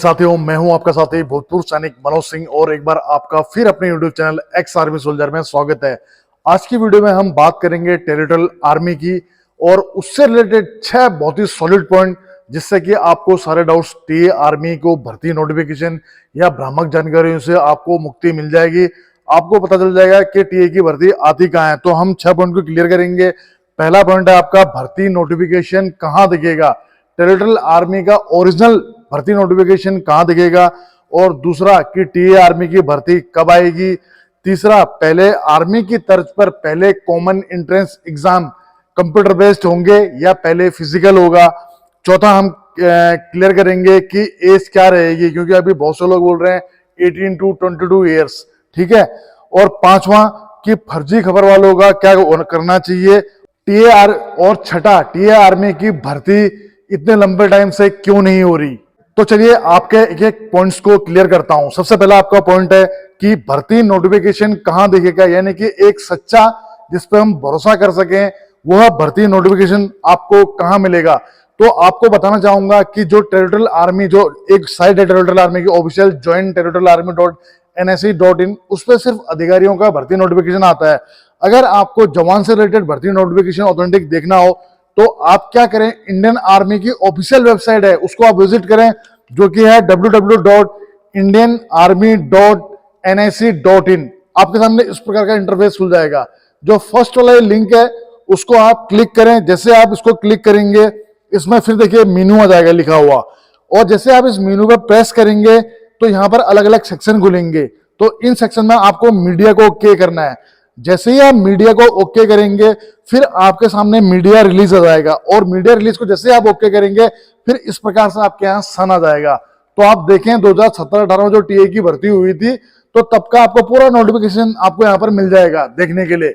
साथियों, मैं हूं आपका साथी भूतपूर्व सैनिक मनोज सिंह और एक बार आपका फिर अपने YouTube channel ex army soldier में स्वागत है। आज की वीडियो में हम बात करेंगे टेरिटोरियल आर्मी की और उससे रिलेटेड 6 बहुत ही सॉलिड पॉइंट, जिससे कि आपको सारे डाउट्स टीए आर्मी को भर्ती नोटिफिकेशन या भ्रामक जानकारियों से आपको मुक्ति मिल जाएगी। आपको पता चल जाएगा कि टीए की भर्ती आती कहाँ है। तो हम 6 पॉइंट को क्लियर करेंगे। पहला पॉइंट है आपका भर्ती नोटिफिकेशन कहाँ दिखेगा, टेरिटोरियल आर्मी का ओरिजिनल भर्ती नोटिफिकेशन कहां दिखेगा, और दूसरा कि टीए आर्मी की भर्ती कब आएगी। तीसरा, पहले आर्मी की तर्ज पर पहले common entrance exam computer based होंगे या पहले फिजिकल होगा। चौथा, हम क्लियर करेंगे कि एज क्या रहेगी, क्योंकि अभी बहुत से लोग बोल रहे हैं 18 to 22 ईयर्स, ठीक है। और पांचवा कि फर्जी खबर वालों का क्या करना चाहिए। टीएआर और छठा, टीए आर्मी की भर्ती इतने लंबे टाइम से क्यों नहीं हो रही। तो चलिए आपके एक एक पॉइंट्स को क्लियर करता हूं। सबसे पहला आपका पॉइंट है कि भर्ती नोटिफिकेशन कहां दिखेगा, यानी कि एक सच्चा जिस पे हम भरोसा कर सकें वह भर्ती नोटिफिकेशन आपको कहां मिलेगा। तो आपको बताना चाहूंगा कि जो टेरिटोरियल आर्मी, जो एक साइट है टेरिटोरियल आर्मी की official join territorial army .NSE.in, उस पर सिर्फ अधिकारियों का भर्ती नोटिफिकेशन आता है। अगर आपको जवान से रिलेटेड भर्ती नोटिफिकेशन ऑथेंटिक देखना हो तो आप क्या करें, इंडियन आर्मी की ऑफिशियल वेबसाइट है उसको आप विजिट करें, जो कि है www.indianarmy.nse.in। आपके सामने इस प्रकार का इंटरफेस खुल जाएगा। जो फर्स्ट वाला लिंक है उसको आप क्लिक करें। जैसे आप इसको क्लिक करेंगे, इसमें फिर देखिए मेनू आ जाएगा लिखा हुआ, और जैसे आप इस मेनू पर प्रेस करेंगे तो यहां पर अलग अलग सेक्शन खुलेंगे। तो इन सेक्शन में आपको मीडिया को ओके करना है। जैसे ही आप मीडिया को ओके करेंगे, फिर आपके सामने मीडिया रिलीज आ जाएगा, और मीडिया रिलीज को जैसे आप ओके करेंगे फिर इस प्रकार से आपके यहाँ सन आ जाएगा। तो आप देखें 2017-18 में जो टीए की भर्ती हुई थी, तो तब का आपको पूरा नोटिफिकेशन आपको यहाँ पर मिल जाएगा देखने के लिए।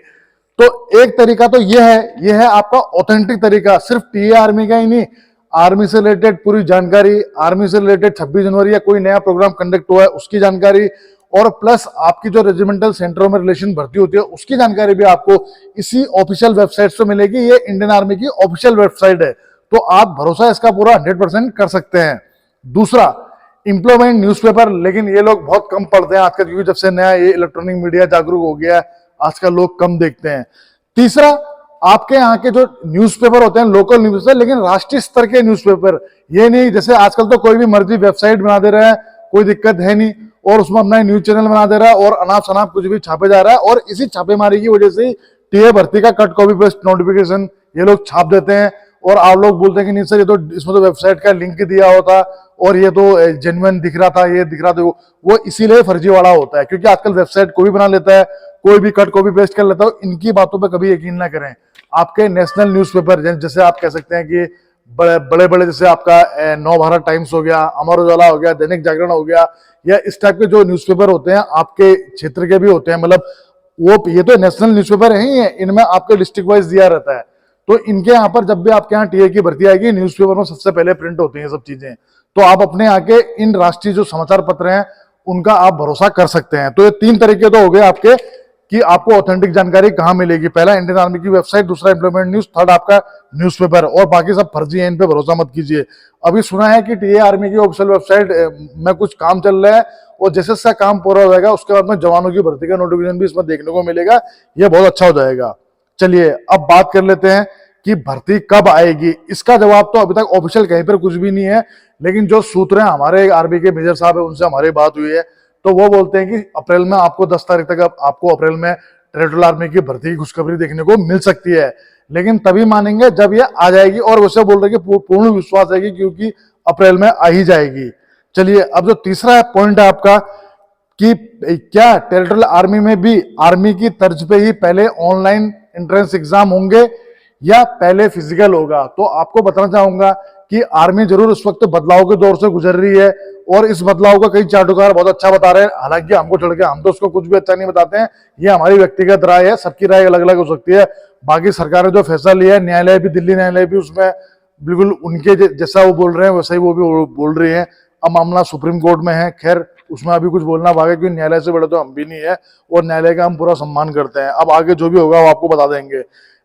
तो एक तरीका तो यह है आपका ऑथेंटिक तरीका। सिर्फ टीए आर्मी का ही नहीं, आर्मी से रिलेटेड पूरी जानकारी, आर्मी से रिलेटेड 26 जनवरी या कोई नया प्रोग्राम कंडक्ट हुआ है उसकी जानकारी, और प्लस आपकी जो रेजिमेंटल सेंटरों में रिलेशन भर्ती होती है उसकी जानकारी भी आपको इसी ऑफिशियल वेबसाइट से मिलेगी। ये इंडियन आर्मी की ऑफिशियल वेबसाइट है, तो आप भरोसा इसका पूरा 100% कर सकते हैं। दूसरा, इंप्लॉयमेंट न्यूज़पेपर, लेकिन ये लोग बहुत कम पढ़ते हैं आजकल, क्योंकि जब से नया ये इलेक्ट्रॉनिक मीडिया जागरूक हो गया है आजकल लोग कम देखते हैं। तीसरा, आपके यहाँ के जो न्यूज़पेपर होते हैं लोकल न्यूज़पेपर, लेकिन राष्ट्रीय स्तर के न्यूज़पेपर, ये नहीं जैसे आजकल तो कोई भी मर्जी वेबसाइट बना दे रहा है, कोई दिक्कत है नहीं, और उसमें अपना न्यूज चैनल बना दे रहा है और अनाप शनाप कुछ भी छापे जा रहा है, और इसी छापेमारी की वजह से टीए भर्ती का कट कॉपी पेस्ट नोटिफिकेशन ये लोग छाप देते हैं। और आप लोग बोलते हैं कि नहीं सर, ये तो इसमें तो वेबसाइट का लिंक दिया हुआ था और ये तो जेन्युइन दिख रहा था, ये दिख रहा था, वो इसीलिए फर्जीवाड़ा होता है, क्योंकि आजकल वेबसाइट कोई भी बना लेता है, कोई भी कट कॉपी पेस्ट कर लेता है। इनकी बातों पर कभी यकीन ना करें। आपके नेशनल न्यूज़पेपर, जैसे आप कह सकते हैं कि बड़े बड़े जैसे आपका नवभारत टाइम्स हो गया, अमर उजाला हो गया, दैनिक जागरण हो गया, या इस टाइप के जो न्यूज़पेपर होते हैं आपके क्षेत्र के भी होते हैं, मतलब वो ये तो नेशनल न्यूज़पेपर ही है, इनमें आपके डिस्ट्रिक्ट वाइज दिया रहता है। तो इनके यहाँ पर जब भी आपके यहाँ टीए की भर्ती आएगी, न्यूज़पेपर में सबसे पहले प्रिंट होती है सब चीजें। तो आप अपने यहाँ के इन राष्ट्रीय जो समाचार पत्र हैं उनका आप भरोसा कर सकते हैं। तो ये 3 तरीके तो हो गए आपके कि आपको ऑथेंटिक जानकारी कहां मिलेगी। पहला इंडियन आर्मी की वेबसाइट, दूसरा इंप्लॉयमेंट न्यूज, थर्ड आपका न्यूज़पेपर, और बाकी सब फर्जी है, इन पे भरोसा मत कीजिए। अभी सुना है कि टीए आर्मी की ऑफिशियल वेबसाइट में कुछ काम चल रहा है, और जैसे जैसा काम पूरा हो जाएगा उसके बाद में जवानों की भर्ती का नोटिफिकेशन भी इसमें देखने को मिलेगा। यह बहुत अच्छा हो जाएगा। चलिए अब बात कर लेते हैं कि भर्ती कब आएगी। इसका जवाब तो अभी तक ऑफिशियल कहीं पर कुछ भी नहीं है, लेकिन जो सूत्र हैं हमारे आर्मी के मेजर साहब है, उनसे हमारी बात हुई है, तो वो बोलते हैं कि अप्रैल में आपको 10 तारीख तक आपको अप्रैल में टेरिटोरियल आर्मी की भर्ती की खुशखबरी देखने को मिल सकती है। लेकिन तभी मानेंगे जब ये आ जाएगी, और वैसे बोल रहे कि पूर्ण विश्वास है क्योंकि अप्रैल में आ ही जाएगी। चलिए अब जो तीसरा पॉइंट है आपका कि क्या टेरिटोरियल आर्मी में भी आर्मी की तर्ज पे ही पहले ऑनलाइन एंट्रेंस एग्जाम होंगे या पहले फिजिकल होगा। तो आपको बताना चाहूंगा कि आर्मी जरूर इस वक्त बदलाव के दौर से गुजर रही है, और इस बदलाव को कई चाटुकार बहुत अच्छा बता रहे हैं। हालांकि हमको छोड़ के हम तो उसको कुछ भी अच्छा नहीं बताते हैं, ये हमारी व्यक्तिगत राय है, सबकी राय अलग अलग हो सकती है। बाकी सरकार ने जो फैसला लिया है, न्यायालय भी, दिल्ली न्यायालय भी उसमें बिल्कुल उनके जैसा वो बोल रहे हैं वैसा ही वो भी बोल रही है। अब मामला सुप्रीम कोर्ट में है, खैर उसमें अभी कुछ बोलना भागे, क्योंकि न्यायालय से बड़े तो हम भी नहीं है, और न्यायालय का हम पूरा सम्मान करते हैं। अब आगे जो भी होगा वो आपको बता देंगे।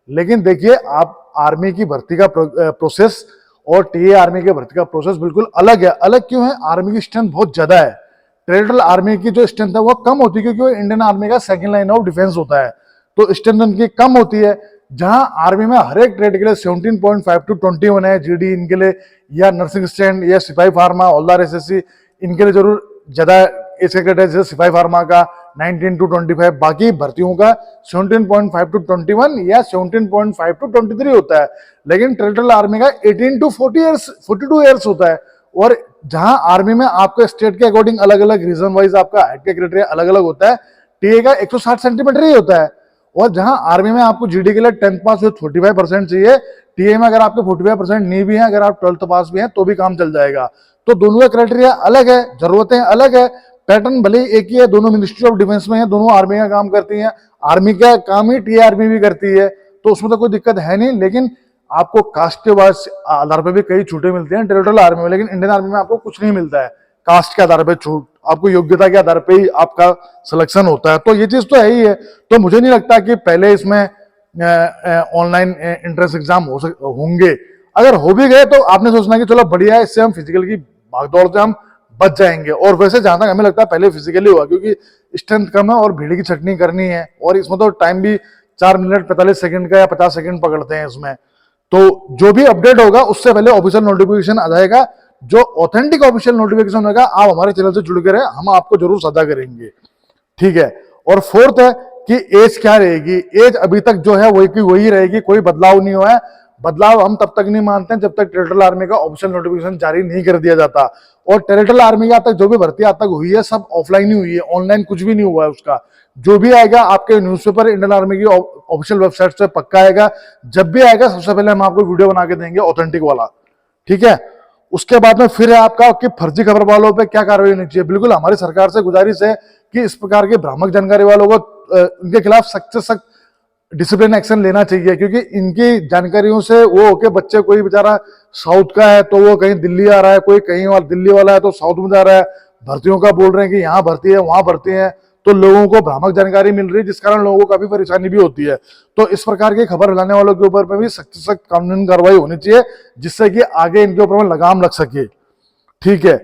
लेकिन देखिए, आप आर्मी की भर्ती का प्रोसेस और टीए आर्मी के भर्ती का प्रोसेस बिल्कुल अलग है। अलग क्यों है? आर्मी की स्ट्रेंथ बहुत ज्यादा है। टेरिटोरियल आर्मी की जो स्ट्रेंथ है वो कम होती है, क्योंकि वो इंडियन आर्मी का सेकंड लाइन ऑफ डिफेंस होता है, तो स्ट्रेंथ उनकी कम होती है। जहां आर्मी में हर एक ट्रेड के लिए 17.5 to 21 है जीडी इनके लिए, या नर्सिंग स्टैंड या सिपाही फार्मा, हौलदार एसएससी, इनके लिए जरूर ज्यादा एज ग्रेड है। जैसे सिपाही फार्मा का 19 to 25, बाकी भर्तियों का 17.5 to 21 या 17.5 to 23 होता है। लेकिन टेरिटोरियल आर्मी का 18 to 42 ईयर्स होता है। और जहां आर्मी में आपके स्टेट के अकॉर्डिंग अलग अलग रीजन वाइज आपका हाइट का क्राइटेरिया अलग अलग होता है, टीए का 160 सेंटीमीटर ही होता है। और जहां आर्मी में आपको जीडी के लिए 10th पास विद 45% चाहिए, टीए में अगर आपके 45% नहीं भी है, अगर आप 12th पास भी हैं तो भी काम चल जाएगा। तो दोनों का क्राइटेरिया अलग है, जरूरतें अलग है, पैटर्न भले एक ही है, दोनों मिनिस्ट्री ऑफ डिफेंस में है, दोनों आर्मी का काम करती हैं, आर्मी का काम ही टीए आर्मी भी करती है, तो उसमें तो कोई दिक्कत है नहीं। लेकिन आपको कास्ट के आधार पर भी कई छूटें मिलती हैं टेरिटोरियल आर्मी में, लेकिन इंडियन आर्मी में आपको कुछ नहीं मिलता है कास्ट के आधार पर छूट, आपको योग्यता के आधार पर ही आपका सिलेक्शन होता है। तो ये चीज तो है ही है। तो मुझे नहीं लगता कि पहले इसमें ऑनलाइन एंट्रेंस एग्जाम होंगे। अगर हो भी गए तो आपने सोचना कि चलो बढ़िया है, इससे हम फिजिकल की भागदौड़ से हम बच जाएंगे। और वैसे जहां तक हमें लगता है पहले फिजिकली हुआ, क्योंकि स्ट्रेंथ कम है और भीड़ की छटनी करनी है, और इसमें तो टाइम भी 4 मिनट 45 सेकंड का या 50 सेकंड पकड़ते हैं इसमें। तो जो भी अपडेट होगा उससे पहले ऑफिशियल नोटिफिकेशन आ जाएगा। जो ऑथेंटिक ऑफिशियल नोटिफिकेशन होगा आप हमारे चैनल से जुड़ कर रहे, हम आपको जरूर साझा करेंगे, ठीक है। और फोर्थ है कि एज क्या रहेगी। एज अभी तक जो है वही की वही रहेगी, कोई बदलाव नहीं हुआ है। बदलाव हम तब तक नहीं मानते हैं जब तक टेरिटोरियल आर्मी का ऑफिशियल नोटिफिकेशन जारी नहीं कर दिया जाता। और टेरिटोरियल आर्मी की आज तक जो भी भर्ती आज तक हुई है सब ऑफलाइन ही हुई है, ऑनलाइन कुछ भी नहीं हुआ है उसका। जो भी आएगा आपके न्यूज़पेपर इंडियन आर्मी की ऑफिशियल वेबसाइट से पक्का आएगा। जब भी आएगा सबसे पहले हम आपको वीडियो बना के देंगे ऑथेंटिक वाला, ठीक है। उसके बाद में फिर है आपका कि फर्जी खबर वालों पे क्या कार्रवाई होनी चाहिए। बिल्कुल हमारी सरकार से गुजारिश है कि इस प्रकार के भ्रामक जानकारी वालों को उनके खिलाफ सख्त से सख्त डिसिप्लिन एक्शन लेना चाहिए, क्योंकि इनकी जानकारियों से वो होके बच्चे, कोई बेचारा साउथ का है तो वो कहीं दिल्ली आ रहा है, कोई कहीं दिल्ली वाला है तो साउथ में जा रहा है, भर्तियों का बोल रहे हैं कि यहाँ भर्ती है वहां भर्ती है, तो लोगों को भ्रामक जानकारी मिल रही है, जिस कारण लोगों को काफी परेशानी भी होती है। तो इस प्रकार की खबर फैलाने वालों के ऊपर में भी सख्त से सख्त कानूनी कार्रवाई होनी चाहिए, जिससे कि आगे इनके ऊपर में लगाम लग सके, ठीक है।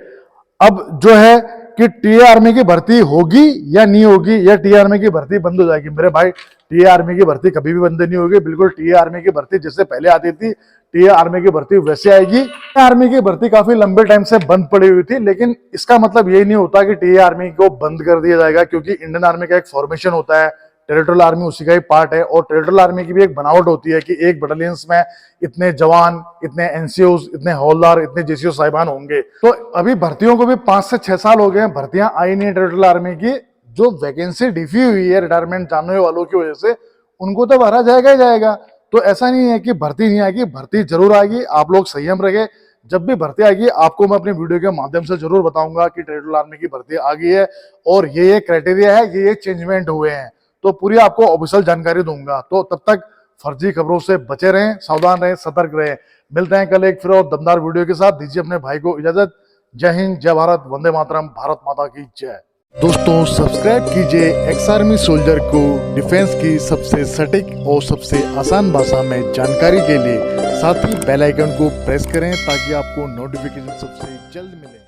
अब जो है कि टीए आर्मी की भर्ती होगी या नहीं होगी, या टीए आर्मी की भर्ती बंद हो जाएगी। मेरे भाई, टीए आर्मी की भर्ती कभी भी बंद नहीं होगी। बिल्कुल टीए आर्मी की भर्ती जैसे पहले आती थी, टीए आर्मी की भर्ती वैसे आएगी। आर्मी की भर्ती काफी लंबे टाइम से बंद पड़ी हुई थी, लेकिन इसका मतलब ये नहीं होता कि टीए आर्मी को बंद कर दिया जाएगा, क्योंकि इंडियन आर्मी का एक फॉर्मेशन होता है, टेरिटोरियल आर्मी उसी का ही पार्ट है। और टेरिटोरियल आर्मी की भी एक बनावट होती है कि एक बटालियंस में इतने जवान, इतने एनसीओज, इतने हौलदार, इतने जेसीओ साहिबान होंगे। तो अभी भर्तियों को भी 5 से 6 साल हो गए हैं, भर्तियां आई नहीं टेरिटोरियल आर्मी की। जो वैकेंसी डिफी हुई है रिटायरमेंट जानने वालों की वजह से, उनको तो भरा जाएगा ही जाएगा। तो ऐसा नहीं है कि भर्ती नहीं आएगी, भर्ती जरूर आएगी। आप लोग संयम रखे, जब भी भर्ती आएगी आपको मैं अपनी वीडियो के माध्यम से जरूर बताऊंगा कि टेरिटोरियल आर्मी की भर्ती आ गई है और ये क्राइटेरिया है, ये चेंजमेंट हुए हैं, तो पूरी आपको ऑफिशियल जानकारी दूंगा। तो तब तक फर्जी खबरों से बचे रहें, सावधान रहें, सतर्क रहें। मिलते हैं कल एक फिर और दमदार वीडियो के साथ। दीजिए अपने भाई को इजाजत। जय हिंद, जय भारत, वंदे मातरम, भारत माता की जय। दोस्तों सब्सक्राइब कीजिए एक्स आर्मी सोल्जर को डिफेंस की सबसे सटीक और सबसे आसान भाषा में जानकारी के लिए। साथ ही बेल आइकन को प्रेस करें ताकि आपको नोटिफिकेशन सबसे जल्द मिले।